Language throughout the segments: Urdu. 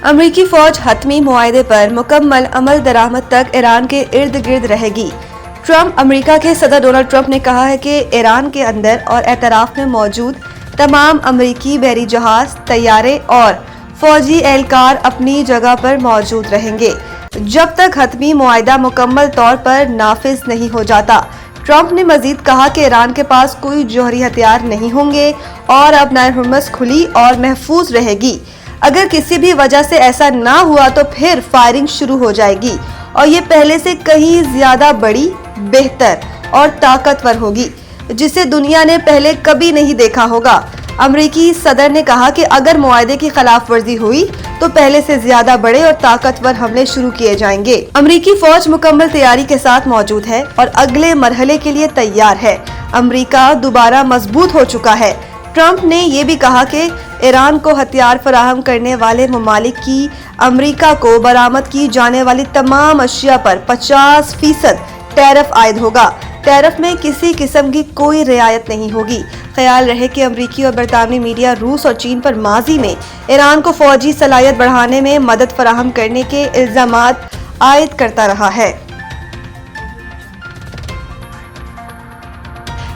امریکی فوج حتمی معاہدے پر مکمل عمل درآمد تک ایران کے ارد گرد رہے گی۔ ٹرمپ امریکہ کے صدر ڈونلڈ ٹرمپ نے کہا ہے کہ ایران کے اندر اور اطراف میں موجود تمام امریکی بحری جہاز، طیارے اور فوجی اہلکار اپنی جگہ پر موجود رہیں گے جب تک حتمی معاہدہ مکمل طور پر نافذ نہیں ہو جاتا۔ ٹرمپ نے مزید کہا کہ ایران کے پاس کوئی جوہری ہتھیار نہیں ہوں گے اور اب نائر ہرمز کھلی اور محفوظ رہے گی۔ اگر کسی بھی وجہ سے ایسا نہ ہوا تو پھر فائرنگ شروع ہو جائے گی اور یہ پہلے سے کہیں زیادہ بڑی، بہتر اور طاقتور ہوگی جسے دنیا نے پہلے کبھی نہیں دیکھا ہوگا۔ امریکی صدر نے کہا کہ اگر معاہدے کی خلاف ورزی ہوئی تو پہلے سے زیادہ بڑے اور طاقتور حملے شروع کیے جائیں گے۔ امریکی فوج مکمل تیاری کے ساتھ موجود ہے اور اگلے مرحلے کے لیے تیار ہے۔ امریکہ دوبارہ مضبوط ہو چکا ہے۔ ٹرمپ نے یہ بھی کہا کہ ایران کو ہتھیار فراہم کرنے والے ممالک کی امریکہ کو برآمد کی جانے والی تمام اشیاء پر 50% ٹیرف عائد ہوگا۔ ٹیرف میں کسی قسم کی کوئی رعایت نہیں ہوگی۔ خیال رہے کہ امریکی اور برطانوی میڈیا روس اور چین پر ماضی میں ایران کو فوجی صلاحیت بڑھانے میں مدد فراہم کرنے کے الزامات عائد کرتا رہا ہے۔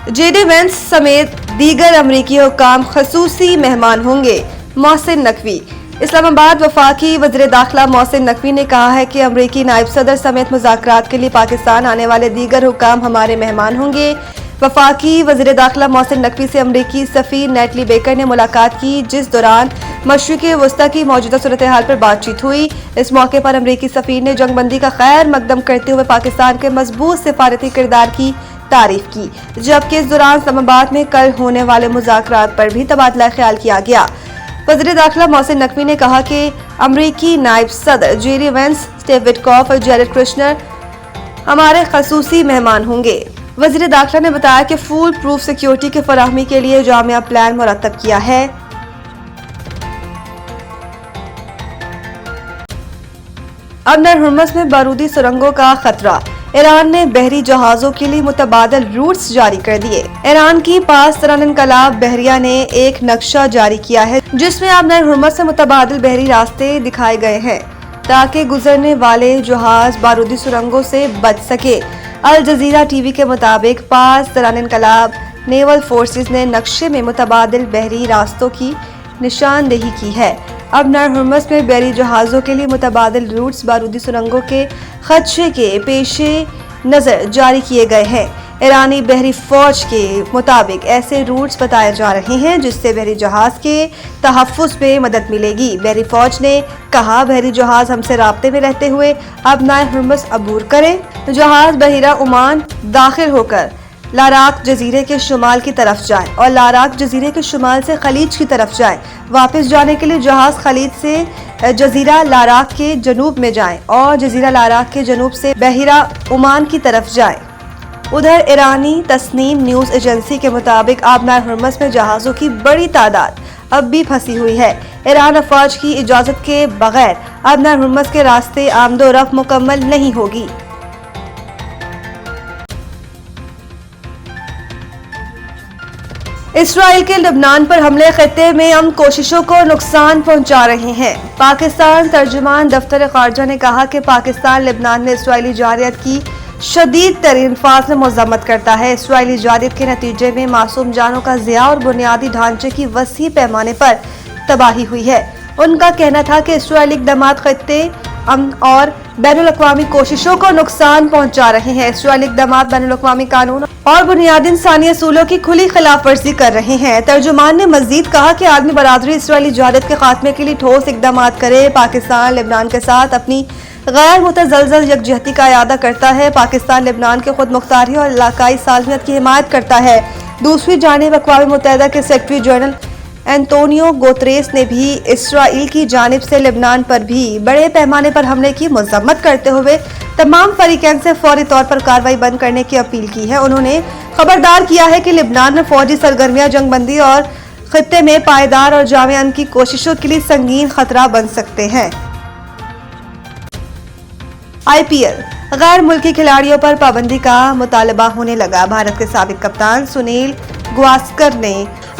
جے ڈی وینس سمیت دیگر امریکی حکام خصوصی مہمان ہوں گے۔ محسن نقوی۔ اسلام آباد۔ وفاقی وزیر داخلہ محسن نقوی نے کہا ہے کہ امریکی نائب صدر سمیت مذاکرات کے لیے پاکستان آنے والے دیگر حکام ہمارے مہمان ہوں گے۔ وفاقی وزیر داخلہ محسن نقوی سے امریکی سفیر نیٹلی بیکر نے ملاقات کی جس دوران مشرق وسطی کی موجودہ صورتحال پر بات چیت ہوئی۔ اس موقع پر امریکی سفیر نے جنگ بندی کا خیر مقدم کرتے ہوئے پاکستان کے مضبوط سفارتی کردار کی تعریف کی، جبکہ اس دوران اسلام آباد میں کل ہونے والے مذاکرات پر بھی تبادلہ خیال کیا گیا۔ وزیر داخلہ محسن نقوی نے کہا کہ امریکی نائب صدر جے ڈی وینس، اسٹیو وٹکاف اور جیرڈ کشنر ہمارے خصوصی مہمان ہوں گے۔ وزیر داخلہ نے بتایا کہ فول پروف سیکیورٹی کی فراہمی کے لیے جامع پلان مرتب کیا ہے۔ اب نائر ہرمز میں بارودی سرنگوں کا خطرہ۔ ایران نے بحری جہازوں کے لیے متبادل روٹس جاری کر دیے۔ ایران کی پاس تران انقلاب بحریہ نے ایک نقشہ جاری کیا ہے جس میں اب نائر ہرمز سے متبادل بحری راستے دکھائے گئے ہیں تاکہ گزرنے والے جہاز بارودی سرنگوں سے بچ سکے۔ الجزیرہ ٹی وی کے مطابق پاس تران انقلاب نیول فورسز نے نقشے میں متبادل بحری راستوں کی نشاندہی کی ہے۔ اب نائر ہرمز میں بحری جہازوں کے لیے متبادل روٹس بارودی سرنگوں کے خدشے کے پیش نظر جاری کیے گئے ہیں۔ ایرانی بحری فوج کے مطابق ایسے روٹس بتائے جا رہے ہیں جس سے بحری جہاز کے تحفظ میں مدد ملے گی۔ بحری فوج نے کہا بحری جہاز ہم سے رابطے میں رہتے ہوئے اب نائر ہرمز عبور کریں۔ جہاز بحیرہ عمان داخل ہو کر لاراک جزیرے کے شمال کی طرف جائیں اور لاراک جزیرے کے شمال سے خلیج کی طرف جائیں۔ واپس جانے کے لیے جہاز خلیج سے جزیرہ لاراک کے جنوب میں جائیں اور جزیرہ لاراک کے جنوب سے بحیرہ عمان کی طرف جائیں۔ ادھر ایرانی تسنیم نیوز ایجنسی کے مطابق آب نائر ہرمز میں جہازوں کی بڑی تعداد اب بھی پھنسی ہوئی ہے۔ ایران افواج کی اجازت کے بغیر آب نائر ہرمز کے راستے آمد و رفت مکمل نہیں ہوگی۔ اسرائیل کے لبنان پر حملے خطے میں امن کوششوں کو نقصان پہنچا رہے ہیں۔ پاکستان ترجمان دفتر خارجہ نے کہا کہ پاکستان لبنان میں اسرائیلی جارحیت کی شدید ترین الفاظ میں مذمت کرتا ہے۔ اسرائیلی جارحیت کے نتیجے میں معصوم جانوں کا ضیاع اور بنیادی ڈھانچے کی وسیع پیمانے پر تباہی ہوئی ہے۔ ان کا کہنا تھا کہ اسرائیلی اقدامات خطے امن اور بین الاقوامی کوششوں کو نقصان پہنچا رہے ہیں۔ اسرائیلی اقدامات بین الاقوامی قانون اور بنیادی انسانی اصولوں کی کھلی خلاف ورزی کر رہے ہیں۔ ترجمان نے مزید کہا کہ عالمی برادری اسرائیلی جارحیت کے خاتمے کے لیے ٹھوس اقدامات کرے۔ پاکستان لبنان کے ساتھ اپنی غیر متزلزل یکجہتی کا اعادہ کرتا ہے۔ پاکستان لبنان کے خود مختاری اور علاقائی سالمیت کی حمایت کرتا ہے۔ دوسری جانب اقوام متحدہ کے سیکرٹری جنرل اینٹونیو گوتریس نے بھی اسرائیل کی جانب سے لبنان پر بھی بڑے پیمانے پر حملے کی مذمت کرتے ہوئے تمام فریقین سے فوری طور پر کارروائی بند کرنے کی اپیل کی ہے۔ انہوں نے خبردار کیا ہے کہ لبنان میں فوجی سرگرمیاں جنگ بندی اور خطے میں پائیدار اور جامع امن کی کوششوں کے لیے سنگین خطرہ بن سکتے ہیں۔ آئی پی ایل غیر ملکی کھلاڑیوں پر پابندی کا مطالبہ ہونے لگا۔ بھارت کے سابق کپتان سنیل گواسکر نے